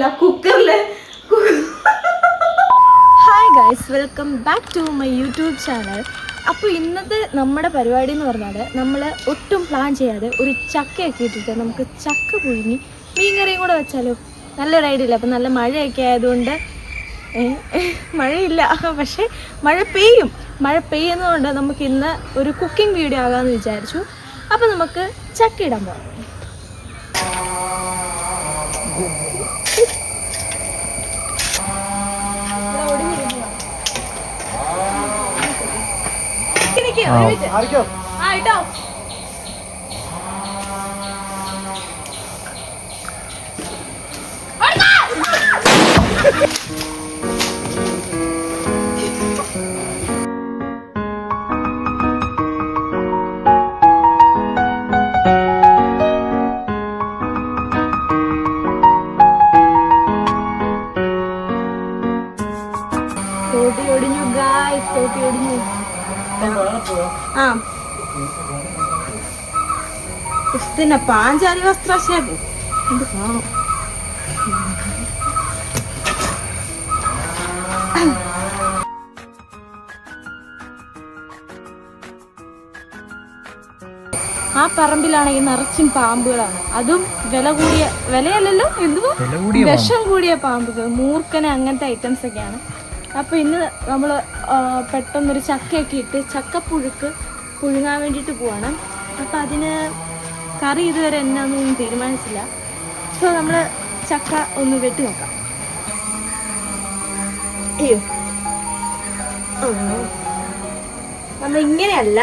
കുക്കറിലല്ല, കുക്കറില്. Hi guys, welcome back to my YouTube channel. അപ്പോൾ ഇന്നത്തെ നമ്മുടെ പരിപാടി എന്ന് പറഞ്ഞാൽ നമ്മൾ ഒട്ടും പ്ലാൻ ചെയ്യാതെ ഒരു ചക്കയൊക്കെ ഇട്ടിട്ട് നമുക്ക് ചക്ക പുഴുങ്ങി മീൻകറിയും കൂടെ വെച്ചാലോ? നല്ലൊരു ഐഡിയ ഇല്ല. അപ്പം നല്ല മഴയൊക്കെ ആയതുകൊണ്ട് മഴയില്ല, പക്ഷേ മഴ പെയ്യുന്നതുകൊണ്ട് നമുക്ക് ഇന്ന് ഒരു കുക്കിംഗ് വീഡിയോ ആകാമെന്ന് വിചാരിച്ചു. അപ്പോൾ നമുക്ക് ചക്ക ഇടാൻ പോകാം. ഒടിഞ്ഞു ഗായ്സ്, തോട്ടി ഒടിഞ്ഞു. ആ പിന്നെ പാഞ്ചാലി വസ്ത്രശേഖരം എന്ത് കാണും. ആ പറമ്പിലാണെങ്കിൽ നിറച്ചും പാമ്പുകളാണ്. അതും വിലയല്ലല്ലോ, എന്തുവാ വിഷം കൂടിയ പാമ്പുകൾ, മൂർക്കന്, അങ്ങനത്തെ ഐറ്റംസ് ഒക്കെയാണ്. അപ്പോൾ ഇന്ന് നമ്മൾ പെട്ടെന്നൊരു ചക്കയൊക്കെ ഇട്ട് ചക്കപ്പുഴുക്ക് പുഴുങ്ങാൻ വേണ്ടിയിട്ട് പോവാണ്. അപ്പോൾ അതിന് കറി ഇതുവരെ എന്നാന്നൊന്നും തീരുമാനിച്ചില്ല. സോ നമ്മൾ ചക്ക ഒന്ന് വെട്ടി നോക്കാം. അയ്യോ, നമ്മൾ ഇങ്ങനെയല്ല,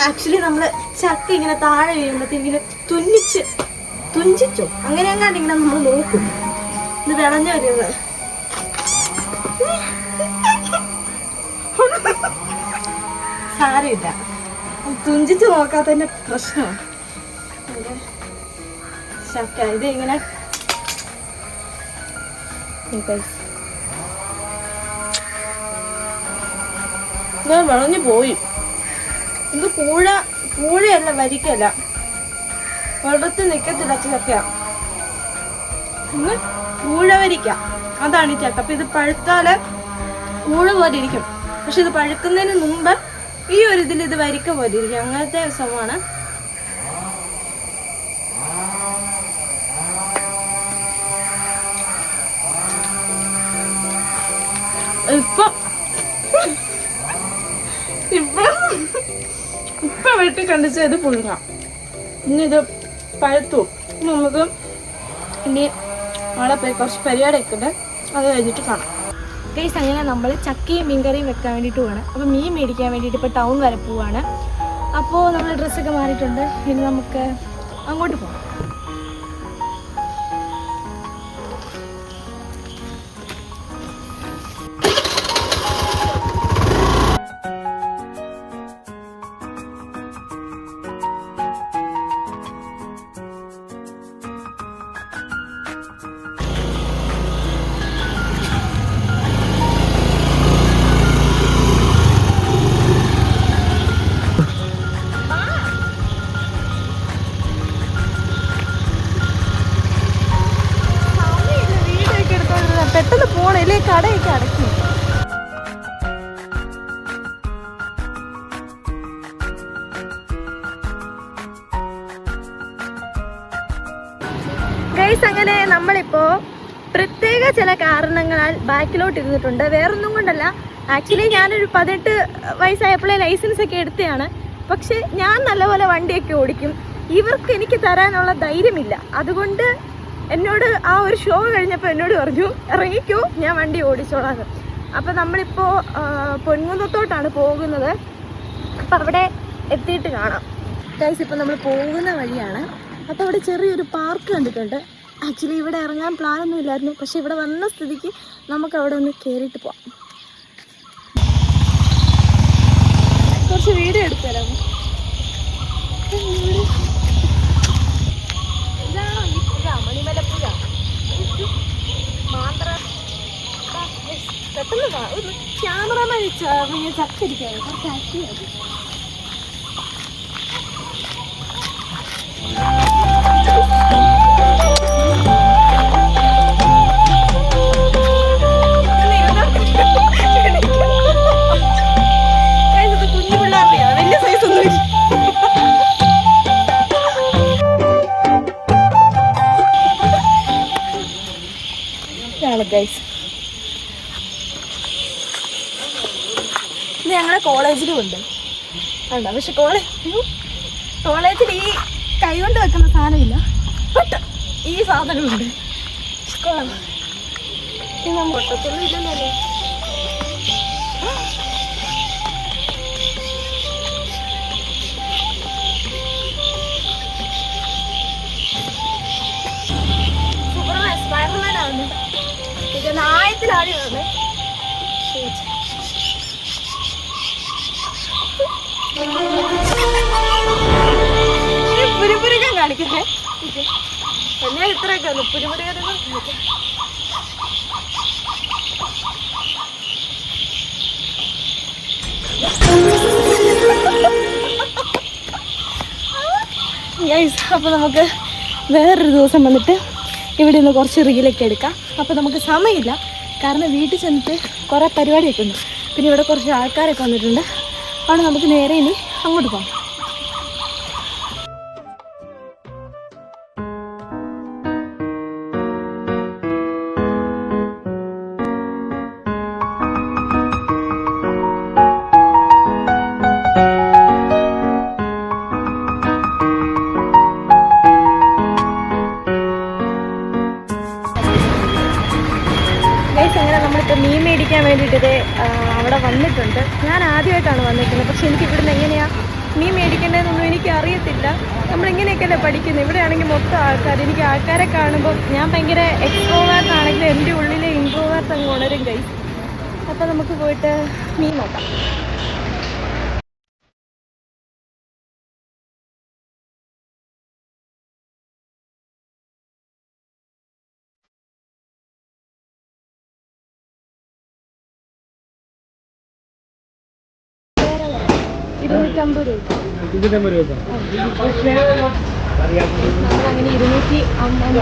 ആക്ച്വലി നമ്മൾ ചക്ക ഇങ്ങനെ താഴെ വീഴുമ്പോഴത്തേക്ക് ഇങ്ങനെ തുഞ്ചിച്ചോ അങ്ങനെ എങ്ങാണ്ട് ഇങ്ങനെ നമ്മൾ നോക്കും. ഇത് വിളഞ്ഞു വരുന്നത് സാരമില്ല, തുഞ്ചിച്ച് നോക്കാത്തതിന്റെ പ്രശ്നമാണ്. ചക്ക ഇത് ഇങ്ങനെ വിളഞ്ഞു പോയി. ഇത് പൂഴയല്ല, വരിക്കല്ല, വെള്ളത്തിൽ നിൽക്കത്തില്ല ചക്ക. ഇന്ന് പൂഴവരിക്ക, അതാണ് ഈ ചക്ക. അപ്പൊ ഇത് പഴുത്താല് പൂഴ പോലെ ഇരിക്കും, പക്ഷെ ഇത് പഴുക്കുന്നതിന് മുമ്പ് ഈ ഒരു ഇതിൽ ഇത് വരിക്ക പോലെ ഇരിക്കും. അങ്ങനത്തെ സംഭവമാണ്. ഇപ്പൊ വെട്ടി കണ്ടിച്ച് ഇത് പുഴുങ്ങാം. ഇനി ഇത് പഴുത്തു, നമുക്ക് ഇനി അവിടെ പോയി കുറച്ച് പരിപാടിയൊക്കെ ഉണ്ട്, അത് കഴിഞ്ഞിട്ട് കാണാം. ഗൈസ്, അങ്ങനെ നമ്മൾ ചക്കയും മീൻകറിയും വെക്കാൻ വേണ്ടിയിട്ട് പോവാണ്. അപ്പോൾ മീൻ മേടിക്കാൻ വേണ്ടിയിട്ട് ഇപ്പോൾ ടൗൺ വരെ പോവാണ്. അപ്പോൾ നമ്മൾ ഡ്രസ്സൊക്കെ മാറിയിട്ടുണ്ട്. ഇനി നമുക്ക് അങ്ങോട്ട് പോകാം. പെട്ടെന്ന് പോണല്ലേ, കടയൊക്കെ അടക്കി. ഗൈസ്, അങ്ങനെ നമ്മളിപ്പോ പ്രത്യേക ചില കാരണങ്ങളാൽ ബാക്കിലോട്ട് ഇരുന്നിട്ടുണ്ട്. വേറൊന്നും കൊണ്ടല്ല, ആക്ച്വലി ഞാനൊരു 18 വയസ്സായപ്പോഴേ ലൈസൻസ് ഒക്കെ എടുത്തതാണ്. പക്ഷെ ഞാൻ നല്ലപോലെ വണ്ടിയൊക്കെ ഓടിക്കും. ഇവർക്ക് എനിക്ക് തരാനുള്ള ധൈര്യമില്ല. അതുകൊണ്ട് എന്നോട് ആ ഒരു ഷോ കഴിഞ്ഞപ്പോൾ എന്നോട് പറഞ്ഞു, ഇറങ്ങിക്കോ, ഞാൻ വണ്ടി ഓടിച്ചോളാം. അപ്പം നമ്മളിപ്പോൾ പൊൻകുന്നത്തോട്ടാണ് പോകുന്നത്. അപ്പം അവിടെ എത്തിയിട്ട് കാണാം. ഗൈസ്, ഇപ്പം നമ്മൾ പോകുന്ന വഴിയാണ്. അപ്പോൾ അവിടെ ചെറിയൊരു പാർക്ക് കണ്ടിട്ടുണ്ട്. ആക്ച്വലി ഇവിടെ ഇറങ്ങാൻ പ്ലാനൊന്നും ഇല്ലായിരുന്നു, പക്ഷെ ഇവിടെ വന്ന സ്ഥിതിക്ക് നമുക്ക് അവിടെ ഒന്ന് കയറിയിട്ട് പോവാം. കുറച്ച് വീഡിയോ എടുത്തു തരാമോ? മണിമലപ്പുഴ പെട്ടെന്ന് ക്യാമറമാൻ ചക്കരിക്കാണ് കുറച്ച് ആക്റ്റീവ് ആക്കി. ഗൈസ്. ഇത് ഞങ്ങളെ കോളേജിലും ഉണ്ട് ഉണ്ടോ, പക്ഷെ കോളേജിൽ ഈ കൈ കൊണ്ട് വെക്കുന്ന സാധനമില്ല, ബട്ട് ഈ സാധനമുണ്ട്. പൊട്ടത്തൊന്നും ഇല്ലല്ലോ. സൂപ്പർമാൻ സ്പൈഡർമാൻ ആവുന്നു. ഇത് ആയത്തിലാണ് വന്നത്. പുരുപുരുകം കാണിക്കേ എന്നെ ഇത്രയൊക്കെ ഒന്ന് പുരുപുരുകം അപ്പോൾ നമുക്ക് വേറൊരു ദിവസം വന്നിട്ട് ഇവിടെ നിന്ന് കുറച്ച് റീലൊക്കെ എടുക്കാം. അപ്പോൾ നമുക്ക് സമയമില്ല, കാരണം വീട്ടിൽ ചെന്നിട്ട് കുറേ പരിപാടിയൊക്കെ ഉണ്ട്. പിന്നെ ഇവിടെ കുറച്ച് ആൾക്കാരൊക്കെ വന്നിട്ടുണ്ട്. അവിടെ നമുക്ക് നേരെ ഇനി അങ്ങോട്ട് പോകാം. അങ്ങനെ നമ്മളിപ്പോൾ മീൻ മേടിക്കാൻ വേണ്ടിയിട്ട് അവിടെ വന്നിട്ടുണ്ട്. ഞാൻ ആദ്യമായിട്ടാണ് വന്നിരിക്കുന്നത്, പക്ഷെ എനിക്ക് ഇവിടുന്ന് എങ്ങനെയാണ് മീൻ മേടിക്കേണ്ടതെന്നൊന്നും എനിക്ക് അറിയത്തില്ല. നമ്മളിങ്ങനെയൊക്കെയല്ലേ പഠിക്കുന്നത്. ഇവിടെ ആണെങ്കിൽ മൊത്തം ആൾക്കാർ. എനിക്ക് ആൾക്കാരെ കാണുമ്പോൾ ഞാൻ ഭയങ്കര എക്സ്ട്രോവേർട്ട് ആണെങ്കിലും എൻ്റെ ഉള്ളിലെ ഇൻട്രോവേർട്ട് അങ്ങ് ഉണരും ഗൈസ്. അപ്പോൾ നമുക്ക് പോയിട്ട് മീൻ നോക്കാം. $250. നമ്മളങ്ങനെ 250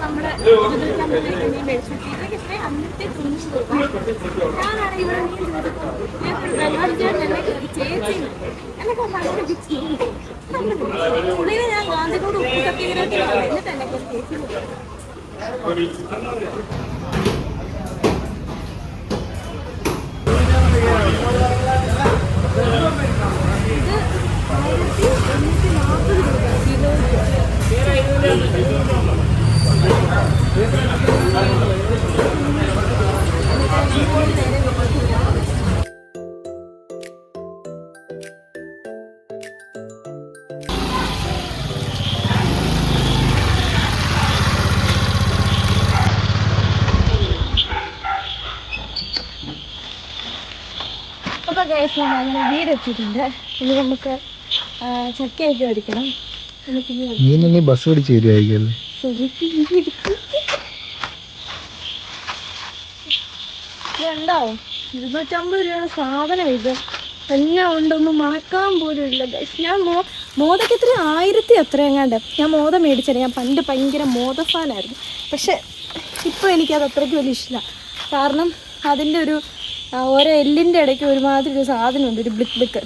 നമ്മുടെ മീൻ മേടിച്ചിട്ട് അന്നത്തെ ഞാനാണ് ഇവിടെ മീൻ ചേച്ചി എന്നൊക്കെ ഉള്ളിൽ ഞാൻ ഗാന്ധിനോട് ഉപ്പ് സത്യഗ്രഹത്തിലാണ്. എന്നിട്ട് എന്നെ ചേച്ചി ഇത് 1840 അപ്പോൾ ഗൈസ് അങ്ങനെ വീടെത്തിയിട്ടുണ്ട്. ഇനി നമുക്ക് ചക്കയൊക്കെ മേടിക്കണം. നീ ബസ് പിടിച്ച് തരുമായിരിക്കും. ഇതുണ്ടാവും 250 രൂപയുടെ സാധനം. ഇത് എല്ലാം ഉണ്ടൊന്നും മറക്കാൻ പോലും ഇല്ല ഗൈസ്. ഞാൻ മോദയ്ക്ക് എത്ര 1000 എത്ര എങ്ങാണ്ട് ഞാൻ മോദ മേടിച്ചത്. ഞാൻ പണ്ട് ഭയങ്കര മോദ ഫാനായിരുന്നു. പക്ഷെ ഇപ്പോൾ എനിക്കത് അത്രയ്ക്ക് വലിയ ഇഷ്ടമില്ല. കാരണം അതിൻ്റെ ഒരു ഓരോ എല്ലിൻ്റെ ഇടയ്ക്ക് ഒരുമാതിരി ഒരു സാധനമുണ്ട്, ഒരു ബ്ലിക്ക് ബ്ലിക്ക്.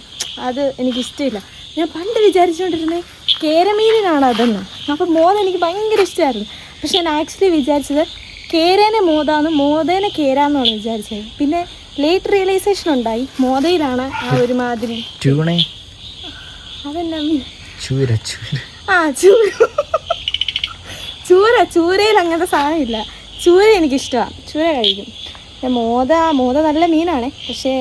അത് എനിക്കിഷ്ടമില്ല. ഞാൻ പണ്ട് വിചാരിച്ചുകൊണ്ടിരുന്നത് കേരമീനിനാണ് അതെന്ന്. അപ്പം മോദ എനിക്ക് ഭയങ്കര ഇഷ്ടമായിരുന്നു. പക്ഷെ ഞാൻ ആക്ച്വലി വിചാരിച്ചത് കേരേനെ മോദാന്ന് മോദേനെ കേരാന്നാണ് വിചാരിച്ചത്. പിന്നെ ലേറ്റ് റിയലൈസേഷൻ ഉണ്ടായി മോദയിലാണ് ആ ഒരുമാതിരി. അതെന്നാ ചൂരയിൽ അങ്ങനത്തെ സാധനമില്ല. ചൂര എനിക്കിഷ്ടമാണ്, ചൂര കഴിക്കും. മോദ നല്ല മീനാണ്, പക്ഷേ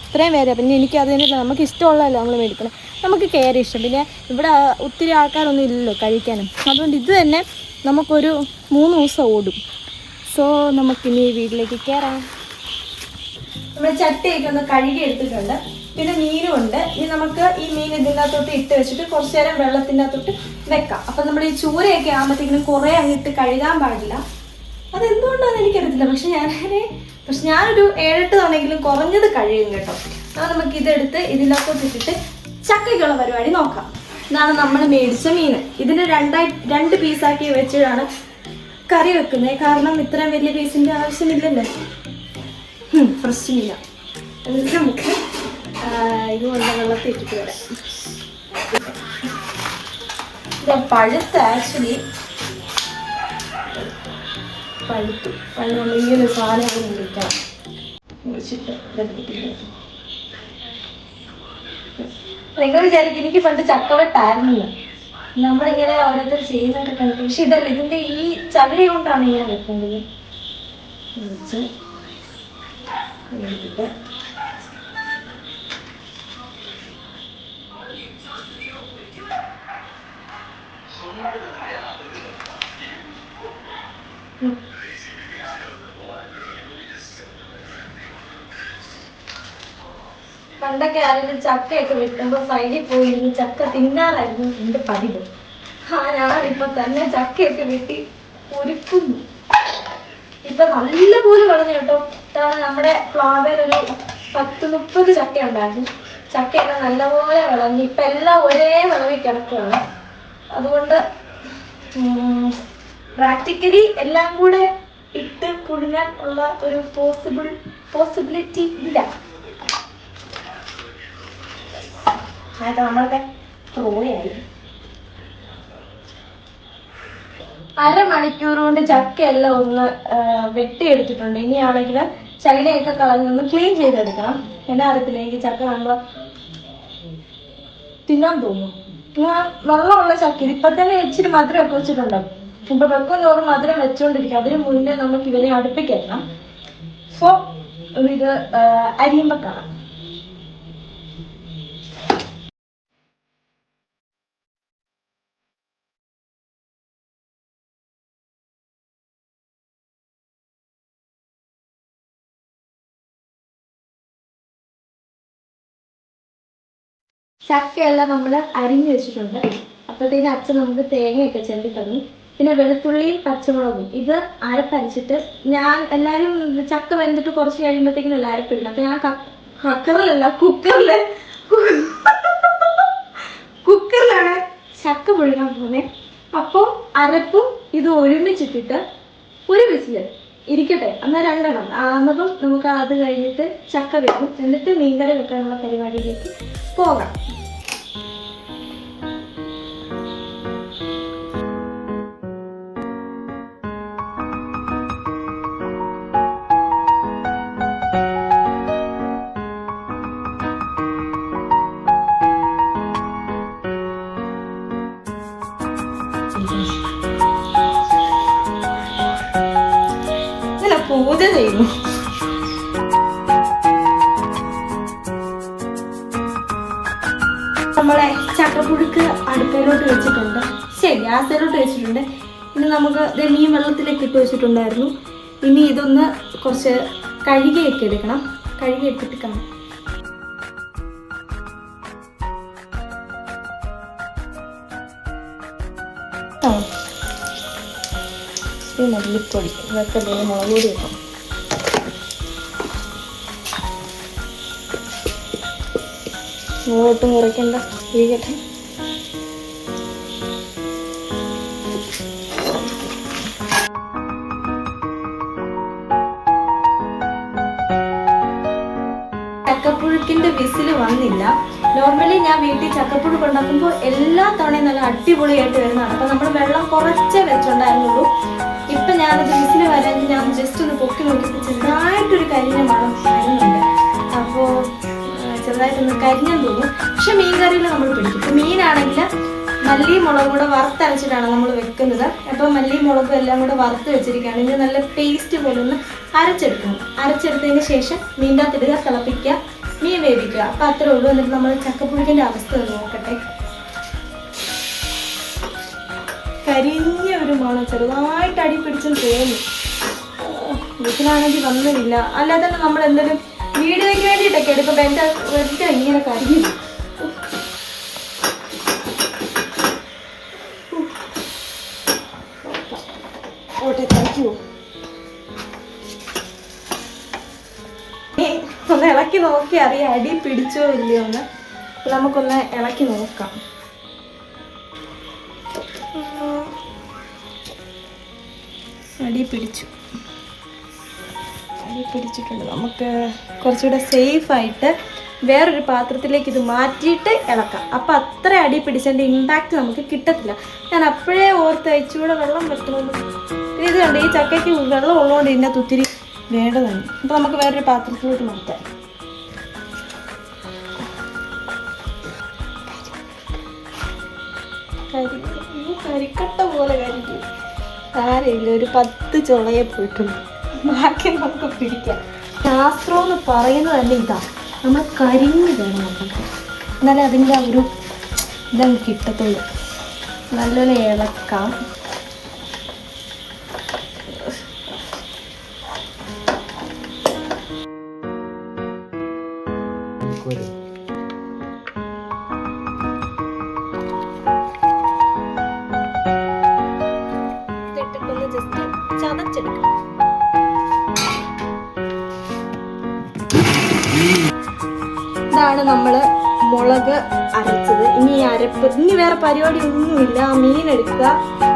ഇത്രയും പേര്. പിന്നെ എനിക്ക് അതിന് നമുക്ക് ഇഷ്ടമുള്ളതല്ലോ നമ്മൾ മേടിക്കണം. നമുക്ക് കേര ഇഷ്ടം. പിന്നെ ഇവിടെ ഒത്തിരി ആൾക്കാരൊന്നും ഇല്ലല്ലോ കഴിക്കാനും. അതുകൊണ്ട് ഇത് തന്നെ നമുക്കൊരു 3 ദിവസം ഓടും. സോ നമുക്കിനി വീട്ടിലേക്ക് കയറാം. നമ്മൾ ചട്ടിയൊക്കെ ഒന്ന് കഴുകി എടുത്തിട്ടുണ്ട്. പിന്നെ മീനും ഉണ്ട്. ഇനി നമുക്ക് ഈ മീൻ ഇതിൻ്റെ അകത്തോട്ട് ഇട്ട് വെച്ചിട്ട് കുറച്ച് നേരം വെള്ളത്തിൻ്റെ അകത്തോട്ട് വെക്കാം. അപ്പം നമ്മൾ ഈ ചൂരയൊക്കെ ആകുമ്പോഴത്തേക്കിനും കുറേ അങ്ങിട്ട് കഴുകാൻ പാടില്ല. അതെന്തുകൊണ്ടാണെന്ന് എനിക്കറിയത്തില്ല. പക്ഷെ ഞാനൊരു 7-8 തവണയെങ്കിലും കുറഞ്ഞത് കഴിയും കേട്ടോ. അപ്പോൾ നമുക്ക് ഇതെടുത്ത് ഇതിൻ്റെ അകത്തോട്ട് ഇട്ടിട്ട് ചക്കയ്ക്കുള്ള പരിപാടി നോക്കാം. ഇതാണ് നമ്മൾ മേടിച്ച മീൻ. ഇതിന് 2 പീസാക്കി വെച്ചിട്ടാണ് കറി വെക്കുന്നത്. കാരണം ഇത്രയും വലിയ പീസിൻ്റെ ആവശ്യമില്ലല്ലോ. ഫ്രഷ് മീന. എന്നിട്ട് നമുക്ക് ഇതുകൊണ്ട് വെള്ളത്തിൽ ഇട്ടിട്ട് വരാം. ഇത് പഴുത്ത് ആക്ച്വലി പഴുത്തു. നമ്മൾ ഈ ഒരു സാധനം വിളിക്കണം വിളിച്ചിട്ട് നിങ്ങൾ വിചാരിക്കും എനിക്ക് പണ്ട് ചക്കവെട്ടായിരുന്നില്ല. നമ്മളിങ്ങനെ ഓരോരുത്തർ ചെയ്യുന്നതൊക്കെ കണ്ടു. പക്ഷെ ഇതല്ല, ഇതിന്റെ ഈ ചകിരി കൊണ്ടാണ് ഇങ്ങനെ വെക്കുന്നത്. വെച്ച് എടുത്തിട്ട് പണ്ടൊക്കെ ആരെങ്കിലും ചക്കയൊക്കെ വെട്ടുമ്പോ സൈഡിൽ പോയിരുന്നു ചക്ക തിന്നാറായിരുന്നു എന്റെ പതിവ്. ഞാനിപ്പൊ തന്നെ ചക്കയൊക്കെ വെട്ടി ഒരുക്കുന്നു. ഇപ്പൊ നല്ലപോലെ വളർന്നു കേട്ടോ. നമ്മുടെ പ്ലാവേൽ ഒരു 10-30 ചക്ക ഉണ്ടായിരുന്നു. ചക്കയെല്ലാം നല്ലപോലെ വളർന്നു. ഇപ്പൊ എല്ലാം ഒരേ വിളവിൽ കിടക്കുകയാണ്. അതുകൊണ്ട് പ്രാക്ടിക്കലി എല്ലാം കൂടെ ഇട്ട് പുഴുങ്ങാൻ ഉള്ള ഒരു പോസിബിലിറ്റി ഇല്ല. നമ്മളൊക്കെ പ്രോയായി. അരമണിക്കൂർ കൊണ്ട് ചക്കയെല്ലാം ഒന്ന് വെട്ടിയെടുത്തിട്ടുണ്ട്. ഇനിയാണെങ്കിൽ ചകിരിയൊക്കെ കളഞ്ഞൊന്ന് ക്ലീൻ ചെയ്തെടുക്കണം. എന്നാ അറിയത്തില്ല, എനിക്ക് ചക്ക കാണുമ്പോ തിന്നാൻ തോന്നും. വെള്ളമുള്ള ചക്ക ഇപ്പൊ തന്നെ ഇച്ചിരി മധുരമൊക്കെ വെച്ചിട്ടുണ്ട്. ഇപ്പൊ വെക്കും തോറും മധുരം വെച്ചോണ്ടിരിക്കും. അതിന് മുന്നേ നമുക്ക് ഇവനെ അടുപ്പിക്കണം. സോ ഇത് അരിയുമ്പോ കാണാം. ചക്കയെല്ലാം നമ്മൾ അരിഞ്ഞു വെച്ചിട്ടുണ്ട്. അപ്പോഴത്തേക്ക് അച്ഛൻ നമുക്ക് തേങ്ങയൊക്കെ ചെല്ലി തന്നു. പിന്നെ വെളുത്തുള്ളിയും പച്ചമുളകും ഇത് അരപ്പരിച്ചിട്ട് ഞാൻ എല്ലാവരും ചക്ക വെന്തിട്ട് കുറച്ച് കഴിയുമ്പോഴത്തേക്കിനല്ല അരപ്പിടുന്നത്. അപ്പൊ ഞാൻ കുക്കറിലാണ് ചക്ക പുഴുങ്ങാൻ പോകുന്നത്. അപ്പോൾ അരപ്പും ഇത് ഒരുമിച്ചിട്ടിട്ട് ഒരു വിസിൽ ഇരിക്കട്ടെ. എന്നാൽ 2 എണ്ണം ആകുന്നതും നമുക്ക് അത് കഴിഞ്ഞിട്ട് ചക്ക വെക്കും. എന്നിട്ട് മീൻകറി വെക്കാനുള്ള പരിപാടിയിലേക്ക് പോകാം. പൂജ ചെയ്യുന്നു. നമ്മളെ ചക്കപ്പുഴുക്ക് അടുപ്പയിലോട്ട് വെച്ചിട്ടുണ്ട്. ഗ്യാസിലോട്ട് വെച്ചിട്ടുണ്ട്. ഇനി നമുക്ക് മീൻ വെള്ളത്തിലേക്ക് ഇട്ട് വെച്ചിട്ടുണ്ടായിരുന്നു. ഇനി ഇതൊന്ന് കുറച്ച് കഴുകിയൊക്കെ എടുക്കണം. കഴുകി എടുത്തിട്ട് കാണാം. മല്ലിപ്പൊടി ഇതൊക്കെ മുളക് പൊടി വെക്കണം. ഒട്ടും കുറയ്ക്കണ്ട, ഇരിക്കട്ടെ. ചക്കപ്പുഴുക്കിന്റെ വിസിൽ വന്നില്ല. നോർമലി ഞാൻ വീട്ടിൽ ചക്കപ്പുഴുക്ക് ഉണ്ടാക്കുമ്പോൾ എല്ലാ തവണയും നല്ല അടിപൊളിയായിട്ട് വരുന്നതാണ്. അപ്പൊ നമ്മൾ വെള്ളം കുറച്ചേ വെച്ചുണ്ടായിരുന്നുള്ളൂ. ഇപ്പൊ ഞാനത് വിസിൽ വരാൻ ഞാൻ ജസ്റ്റ് ഒന്ന് പൊക്കി നോക്കിയപ്പോൾ ചെറുതായിട്ടൊരു കരിഞ്ഞ മണം വരുന്നുണ്ട്. അപ്പോൾ ചെറുതായിട്ടൊന്ന് കരിഞ്ഞെന്ന് തോന്നും. പക്ഷെ മീൻ കറിയിൽ നമ്മൾ പിടിക്കും. ഇപ്പൊ മീനാണെങ്കിൽ മല്ലിയും മുളകും കൂടെ വറുത്തരച്ചിട്ടാണ് നമ്മൾ വെക്കുന്നത്. അപ്പോൾ മല്ലിയും മുളകും എല്ലാം കൂടെ വറുത്ത് വെച്ചിരിക്കുകയാണ്. ഇനി നല്ല പേസ്റ്റ് പോലെ ഒന്ന് അരച്ചെടുക്കണം. അരച്ചെടുത്തതിന് ശേഷം മീൻ്റെ അകത്തിടുക, തിളപ്പിക്കുക, മീൻ വേവിക്കുക. അപ്പം അത്രേ ഉള്ളൂ. എന്നിട്ട് നമ്മൾ ചക്കപ്പുഴുക്കിൻ്റെ അവസ്ഥ ഒന്ന് നോക്കട്ടെ. കരിഞ്ഞ ഒരു മണം, ചെറുതായിട്ട് അടി പിടിച്ചെന്ന് തോന്നുന്നു. ഇതിലാണെങ്കിൽ വന്നില്ല. അല്ലാതെ തന്നെ നമ്മൾ എന്തെങ്കിലും വീഡിയോയ്ക്ക് വേണ്ടിയിട്ടൊക്കെ എടുക്കുമ്പോൾ എൻ്റെ വെറുതെ ഇങ്ങനെ കരിഞ്ഞു. ഒന്ന് ഇളക്കി നോക്കി അറിയാം അടി പിടിച്ചോ ഇല്ലയോ എന്ന്. നമുക്കൊന്ന് ഇളക്കി നോക്കാം. അടി പിടിച്ചു. പിടിച്ചിട്ടുണ്ട്. നമുക്ക് കുറച്ചുകൂടെ സേഫായിട്ട് വേറൊരു പാത്രത്തിലേക്ക് ഇത് മാറ്റിയിട്ട് ഇളക്കാം. അപ്പം അത്ര അടി പിടിച്ചതിൻ്റെ ഇമ്പാക്റ്റ് നമുക്ക് കിട്ടത്തില്ല. ഞാൻ അപ്പോഴേ ഓർത്ത് ഇച്ചിലൂടെ വെള്ളം വെക്കണമെന്ന്. ഇത് കണ്ട് ഈ ചക്കയ്ക്ക് വെള്ളം ഉള്ളതുകൊണ്ട് ഇതിനകത്ത് ഒത്തിരി വേണ്ടതാണ്. അപ്പം നമുക്ക് വേറൊരു പാത്രത്തിലോട്ട് മാറ്റാം. കരിക്കട്ട പോലെ കരിക്കും. ആരെയില്ല, ഒരു 10 ചുളയെ പോയിട്ടുള്ളൂ. ബാക്കി നമുക്ക് പിടിക്കാം. ശാസ്ത്രം എന്ന് പറയുന്നത് തന്നെ ഇതാ, നമ്മൾ കരിഞ്ഞ് വേണം നമുക്ക്, എന്നാലേ അതിൻ്റെ ആ ഒരു ഇതങ്ങ് കിട്ടത്തുള്ളൂ. നല്ലപോലെ ഇളക്കാം. ജസ്റ്റ് ചതച്ചെടുക്കാം. ഇതാണ് നമ്മൾ മുളക് അരച്ചത്. ഇനി ഇനി വേറെ പരിപാടി ഒന്നുമില്ല. ആ മീൻ എടുക്കുക,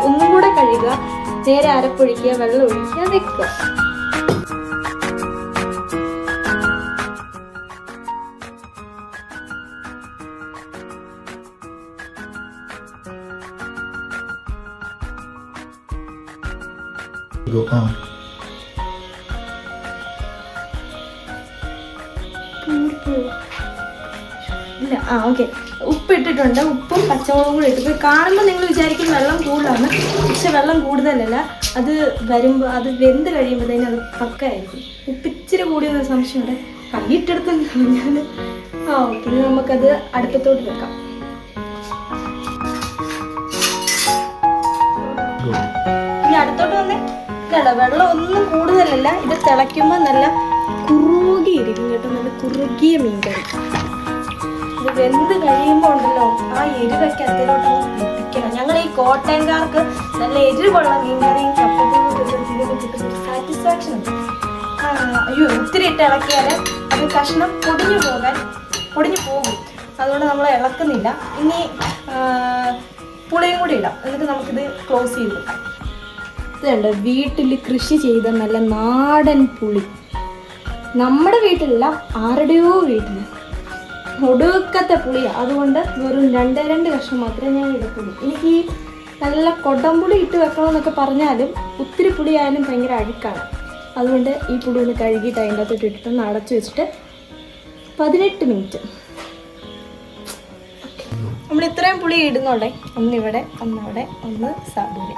ഒന്നും കൂടെ കഴുകുക, നേരെ അരപ്പൊഴിക്കുക, വെള്ളം ഒഴിക്കുക, വെക്കുക. ഇല്ല, ഓക്കെ. ഉപ്പ് ഇട്ടിട്ടുണ്ട്. ഉപ്പും പച്ചമുളകും കൂടി ഇട്ട്. കാണുമ്പോൾ നിങ്ങൾ വിചാരിക്കും വെള്ളം കൂടുതലാണ്, പക്ഷെ വെള്ളം കൂടുതലല്ല. അത് വരുമ്പോൾ, അത് വെന്ത് കഴിയുമ്പോഴത്തേനും അത് പക്കായിരിക്കും. ഉപ്പ് ഇച്ചിരി കൂടിയെന്നൊരു സംശയമുണ്ട്. കൈയിട്ടെടുത്ത് ഞാൻ ഓക്കെ. ഇനി നമുക്കത് അടുപ്പത്തോട്ട് വെക്കാം. ഇനി അടുത്തോട്ട് വന്നേ. കേട്ടോ, വെള്ളം ഒന്നും കൂടുതലല്ല. ഇത് തിളയ്ക്കുമ്പോൾ നല്ല കുറുകിയിരിക്കും കേട്ടോ, നല്ല കുറുകിയ മീൻകറി. ഇത് വെന്ത് കഴിയുമ്പോൾ ഉണ്ടല്ലോ, ആ എരിവൊക്കെ അതിലോട്ട് പിടിക്കണം. ഞങ്ങൾ ഈ കോട്ടയംകാർക്ക് നല്ല എരിവുള്ള മീൻകറിയും കപ്പയും സാറ്റിസ്ഫാക്ഷൻ ഉണ്ട്. അയ്യോ, ഒത്തിരി ഇട്ട് ഇളക്കിയാൽ അത് കഷ്ണം പൊടിഞ്ഞു പോകും. അതുകൊണ്ട് നമ്മൾ ഇളക്കുന്നില്ല. ഇനി പുളിയും കൂടി ഇടാം. എന്നിട്ട് നമുക്കിത് ക്ലോസ് ചെയ്ത് വെക്കാം. ഇതുണ്ട് വീട്ടിൽ കൃഷി ചെയ്ത നല്ല നാടൻ പുളി. നമ്മുടെ വീട്ടിലല്ല, ആരുടെയോ വീട്ടിൽ ഒടുക്കത്തെ പുളിയാണ്. അതുകൊണ്ട് വെറും 2 കഷ്ണം മാത്രമേ ഞാൻ എടുക്കുള്ളൂ. എനിക്ക് ഈ നല്ല കൊടംപുളി ഇട്ട് വെക്കണമെന്നൊക്കെ പറഞ്ഞാലും ഒത്തിരി പുളിയായാലും ഭയങ്കര അഴുക്കാണ്. അതുകൊണ്ട് ഈ പുളി ഒന്ന് കഴുകിയിട്ട് അതിൻ്റെ അകത്തോട്ട് ഇട്ടിട്ടൊന്ന് അടച്ചു വെച്ചിട്ട് 18 മിനിറ്റ്. നമ്മൾ ഇത്രയും പുളി ഇടുന്നുണ്ടേ, ഒന്നിവിടെ, ഒന്നവിടെ, ഒന്ന് സാധൂരെ.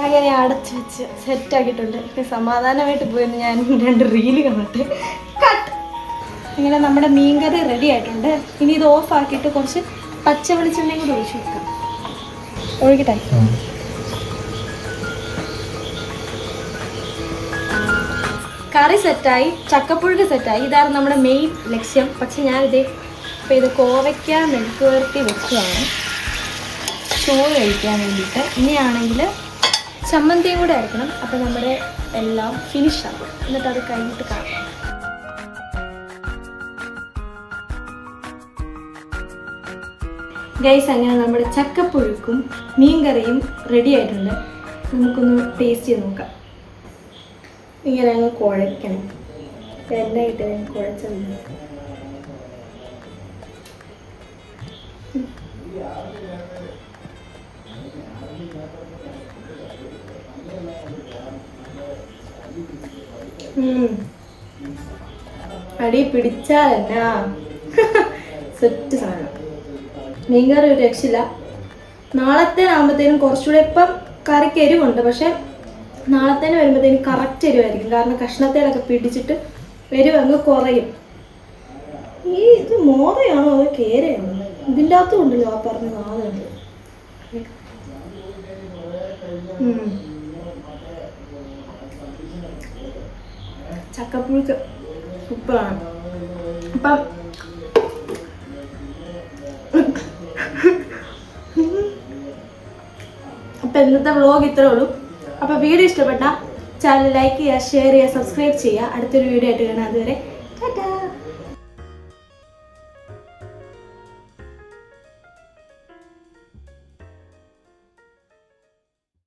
അങ്ങനെ അടച്ചു വെച്ച് സെറ്റാക്കിയിട്ടുണ്ട്. സമാധാനമായിട്ട് പോയെന്ന് ഞാൻ 2 റീല് കാണട്ടെ. കട്ട്. ഇങ്ങനെ നമ്മുടെ മീൻകറി റെഡി ആയിട്ടുണ്ട്. ഇനി ഇത് ഓഫ് ആക്കിയിട്ട് കുറച്ച് പച്ച വെളിച്ചെണ്ണയും കൂടി ഒഴിച്ചു വെക്കാം. ഒഴുകിട്ടെ. കറി സെറ്റായി, ചക്കപ്പുഴുക്ക് സെറ്റായി. ഇതായിരുന്നു നമ്മുടെ മെയിൻ ലക്ഷ്യം. പക്ഷെ ഞാനിത് ഇപ്പോൾ ഇത് കോവയ്ക്ക മെഴുക്ക് പുരട്ടി വെച്ചതാണ് ചോറ് കഴിക്കാൻ വേണ്ടിയിട്ട്. ഇനിയാണെങ്കിൽ ചമ്മന്തിയും കൂടെ അരക്കണം. അപ്പോൾ നമ്മുടെ എല്ലാം ഫിനിഷാകും. എന്നിട്ട് അത് കഴിഞ്ഞിട്ട് കാണാം. ഗൈസ്, അങ്ങനെ നമ്മുടെ ചക്കപ്പുഴുക്കും മീൻകറിയും റെഡി ആയിട്ടുണ്ട്. നമുക്കൊന്ന് ടേസ്റ്റ് ചെയ്ത് നോക്കാം. ഇങ്ങനെ അങ്ങ് കുഴയ്ക്കണം. എണ്ണയിട്ട് കുഴച്ചത് അടി പിടിച്ചാൽ എന്നാ സെറ്റ് സാധനം. മീൻകറി ഒരു രക്ഷയില്ല. നാളത്തേനാകുമ്പോഴത്തേനും കുറച്ചുകൂടെ, ഇപ്പം കറിക്ക് എരിവുണ്ട്, പക്ഷെ നാളത്തേന് വരുമ്പോഴത്തേനും കറക്റ്റ് എരിവായിരിക്കും. കാരണം കഷ്ണത്തേലൊക്കെ പിടിച്ചിട്ട് എരിവ് അങ്ങ് കുറയും. ഇത് മോതയാണോ അതോ കേരയാണോ? ഇതിൻ്റെ അകത്തും ഉണ്ടല്ലോ ആ പറഞ്ഞ നാളുണ്ട്. ചക്കപ്പുഴുക്ക് സൂപ്പറാണ്. അപ്പം ഇന്നത്തെ വ്ളോഗ് ഇത്രേ ഉള്ളൂ. അപ്പോൾ വീഡിയോ ഇഷ്ടപ്പെട്ടാൽ ചാനൽ ലൈക്ക് ചെയ്യുക, ഷെയർ ചെയ്യുക, സബ്സ്ക്രൈബ് ചെയ്യുക. അടുത്തൊരു വീഡിയോ ആയിട്ട് കാണാം. അതുവരെ ടാറ്റാ.